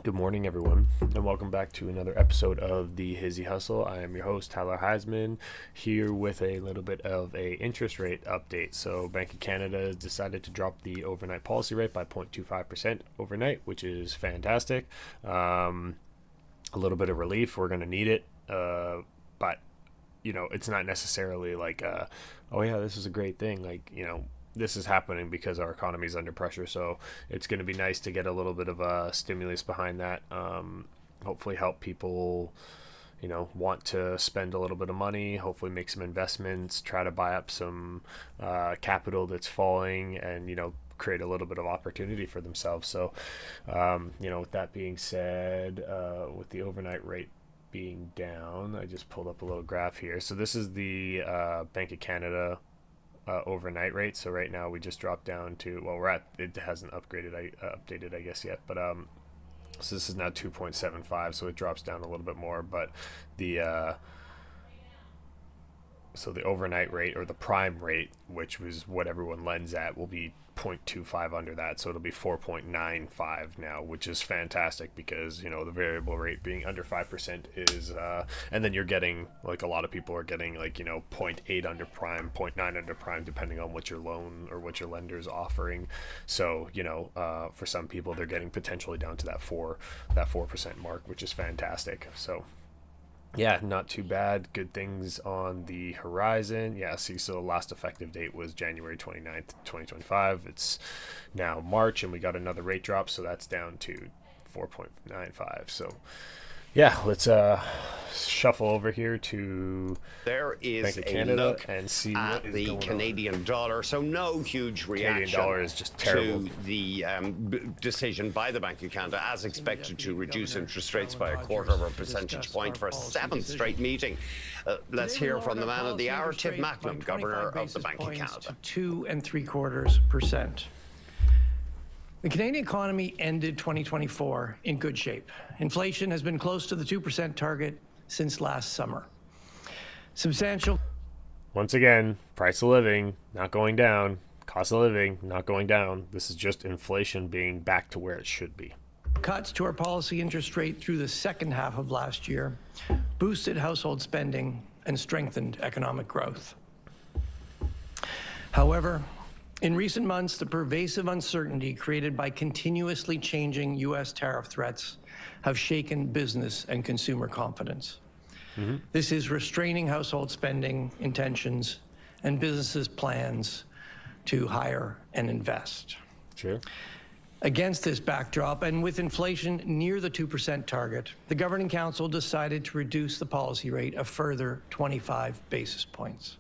Good morning, everyone, and welcome back to another episode of the Hizzy Hustle. I am your host, Tyler Heisman, here with a little bit of a interest rate update. So, Bank of Canada has decided to drop the overnight policy rate by 0.25% overnight, which is fantastic. A little bit of relief. We're going to need it, but it's not necessarily like, oh yeah, this is a great thing. This is happening because our economy is under pressure. So it's going to be nice to get a little bit of a stimulus behind that. Hopefully help people, want to spend a little bit of money, hopefully make some investments, try to buy up some capital that's falling and, create a little bit of opportunity for themselves. So, with that being said, with the overnight rate being down, I just pulled up a little graph here. So this is the Bank of Canada overnight rate. So right now we just dropped down to, it hasn't updated I guess yet, but so this is now 2.75, so it drops down a little bit more, but the so the overnight rate, or the prime rate, which was what everyone lends at, will be 0.25 under that, so it'll be 4.95 now, which is fantastic because the variable rate being under 5% is and then you're getting, like, a lot of people are getting, like, 0.8 under prime, 0.9 under prime, depending on what your loan or what your lender is offering. So for some people they're getting potentially down to that 4% mark, which is fantastic. So yeah, not too bad. Good things on the horizon. Yeah, see, so the last effective date was January 29th, 2025. It's now March, and we got another rate drop, so that's down to 4.95. So yeah, let's shuffle over here to there is Bank of a Canada look and see at what is the going Canadian on. dollar. So no huge reaction Canadian dollar is just terrible. to the decision by the Bank of Canada, as expected, to reduce interest rates by 1/4 percentage point for a seventh straight meeting. Let's hear from the man of the hour, Tiff Macklem, Governor of the Bank of Canada. 2.75%. The Canadian economy ended 2024 in good shape. Inflation has been close to the 2% target since last summer. Substantial. Once again, price of living not going down, cost of living not going down. This is just inflation being back to where it should be. Cuts to our policy interest rate through the second half of last year boosted household spending and strengthened economic growth. However, in recent months, the pervasive uncertainty created by continuously changing U.S. tariff threats have shaken business and consumer confidence. This is restraining household spending intentions and businesses' plans to hire and invest. Sure. Against this backdrop, and with inflation near the 2% target, the Governing Council decided to reduce the policy rate a further 25 basis points.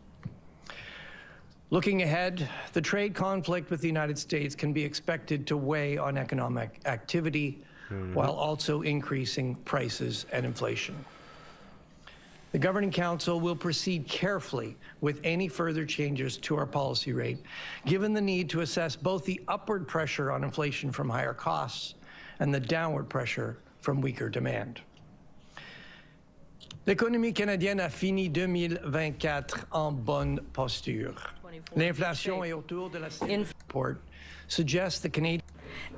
Looking ahead, the trade conflict with the United States can be expected to weigh on economic activity while also increasing prices and inflation. The Governing Council will proceed carefully with any further changes to our policy rate, given the need to assess both the upward pressure on inflation from higher costs and the downward pressure from weaker demand. L'économie canadienne a fini 2024 en bonne posture. L'inflation est autour de la report suggests the Canadian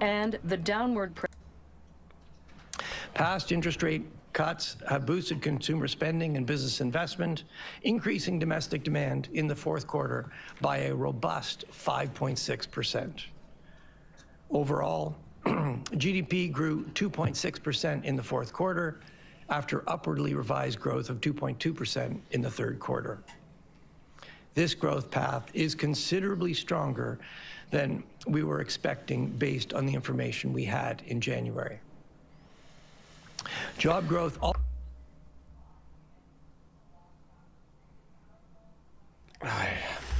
and the downward past interest rate cuts have boosted consumer spending and business investment, increasing domestic demand in the fourth quarter by a robust 5.6%. Overall, GDP grew 2.6% in the fourth quarter after upwardly revised growth of 2.2% in the third quarter. This growth path is considerably stronger than we were expecting based on the information we had in January. Job growth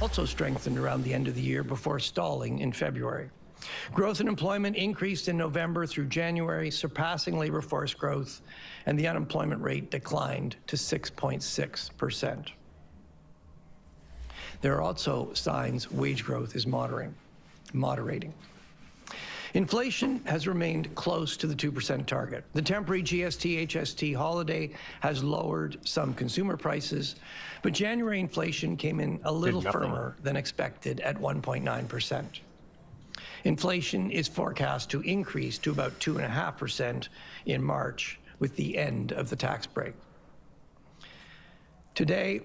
also strengthened around the end of the year before stalling in February. Growth in employment increased in November through January, surpassing labor force growth, and the unemployment rate declined to 6.6%. There are also signs wage growth is moderating. Inflation has remained close to the 2% target. The temporary GST-HST holiday has lowered some consumer prices, but January inflation came in a little firmer than expected at 1.9%. Inflation is forecast to increase to about 2.5% in March with the end of the tax break. Today,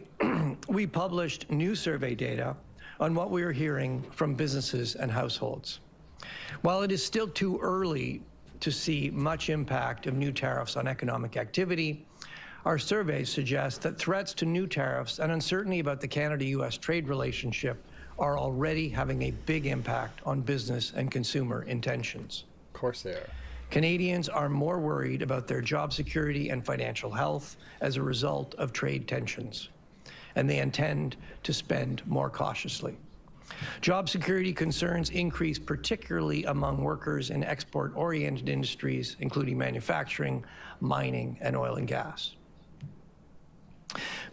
we published new survey data on what we are hearing from businesses and households. While it is still too early to see much impact of new tariffs on economic activity, our surveys suggest that threats to new tariffs and uncertainty about the Canada-U.S. trade relationship are already having a big impact on business and consumer intentions. Of course they are. Canadians are more worried about their job security and financial health as a result of trade tensions, and they intend to spend more cautiously. Job security concerns increase particularly among workers in export-oriented industries, including manufacturing, mining, and oil and gas.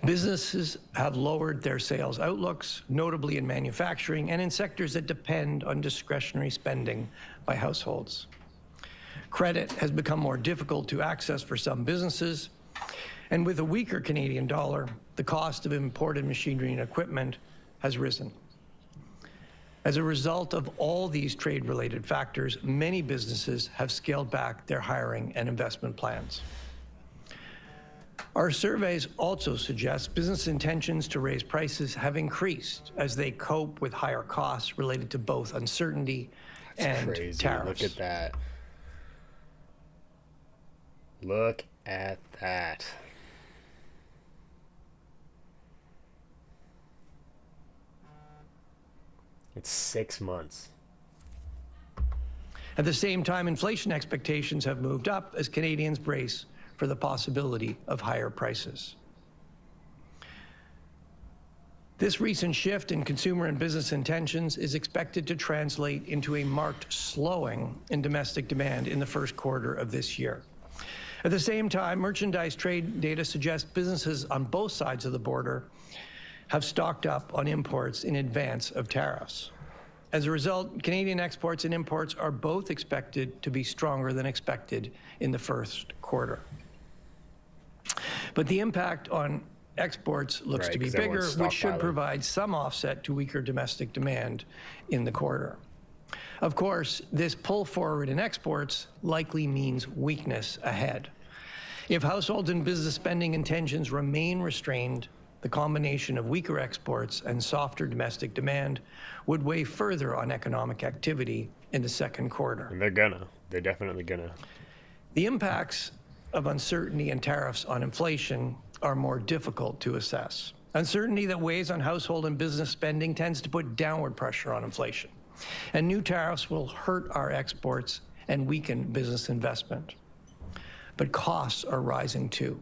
Businesses have lowered their sales outlooks, notably in manufacturing and in sectors that depend on discretionary spending by households. Credit has become more difficult to access for some businesses, and with a weaker Canadian dollar, the cost of imported machinery and equipment has risen. As a result of all these trade-related factors, many businesses have scaled back their hiring and investment plans. Our surveys also suggest business intentions to raise prices have increased as they cope with higher costs related to both uncertainty and Crazy. tariffs. Look at that. Look at that. It's 6 months. At the same time, inflation expectations have moved up as Canadians brace for the possibility of higher prices. This recent shift in consumer and business intentions is expected to translate into a marked slowing in domestic demand in the first quarter of this year. At the same time, merchandise trade data suggests businesses on both sides of the border have stocked up on imports in advance of tariffs. As a result, Canadian exports and imports are both expected to be stronger than expected in the first quarter. But the impact on exports looks to be bigger, which should provide some offset to weaker domestic demand in the quarter. Of course, this pull forward in exports likely means weakness ahead. If households and business spending intentions remain restrained, the combination of weaker exports and softer domestic demand would weigh further on economic activity in the second quarter. And they're definitely gonna. The impacts of uncertainty and tariffs on inflation are more difficult to assess. Uncertainty that weighs on household and business spending tends to put downward pressure on inflation. And new tariffs will hurt our exports and weaken business investment. But costs are rising too.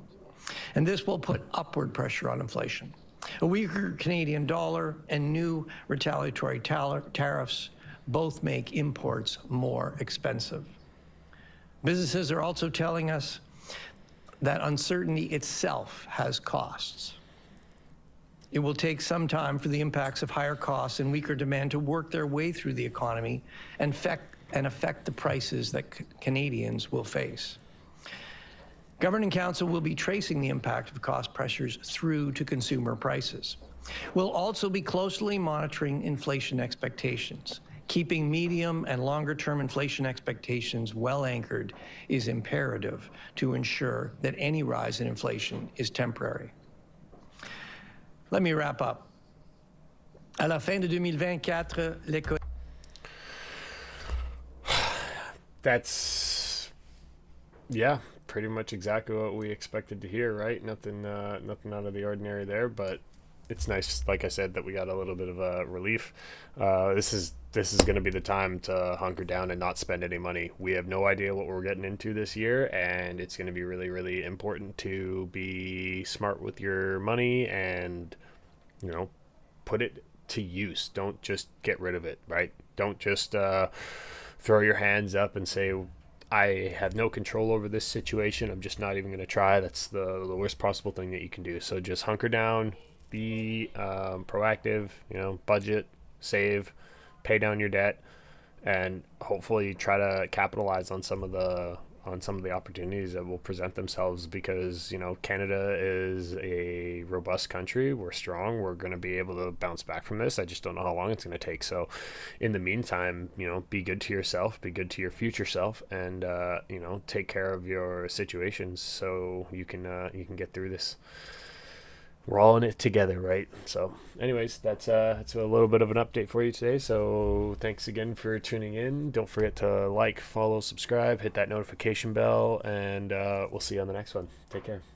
And this will put upward pressure on inflation. A weaker Canadian dollar and new retaliatory tariffs both make imports more expensive. Businesses are also telling us that uncertainty itself has costs. It will take some time for the impacts of higher costs and weaker demand to work their way through the economy and affect the prices that Canadians will face. Governing Council will be tracing the impact of cost pressures through to consumer prices. We'll also be closely monitoring inflation expectations. Keeping medium and longer-term inflation expectations well anchored is imperative to ensure that any rise in inflation is temporary. Let me wrap up. À la fin de 2024, l'économie. That's, yeah, pretty much exactly what we expected to hear, right? Nothing out of the ordinary there, but it's nice, like I said, that we got a little bit of a relief. This is going to be the time to hunker down and not spend any money. We have no idea what we're getting into this year, and it's going to be really, really important to be smart with your money and, you know, put it to use. Don't just get rid of it, right? Don't just throw your hands up and say, I have no control over this situation. I'm just not even going to try. That's the worst possible thing that you can do. So just hunker down, be proactive, you know, budget, save, pay down your debt, and hopefully try to capitalize on some of the on some of the opportunities that will present themselves, because Canada is a robust country. We're strong. We're going to be able to bounce back from this. I just don't know how long it's going to take. So in the meantime, be good to yourself, be good to your future self, and take care of your situations so you can get through this. We're all in it together, right? So anyways, that's a little bit of an update for you today. So thanks again for tuning in. Don't forget to like, follow, subscribe, hit that notification bell, and we'll see you on the next one. Take care.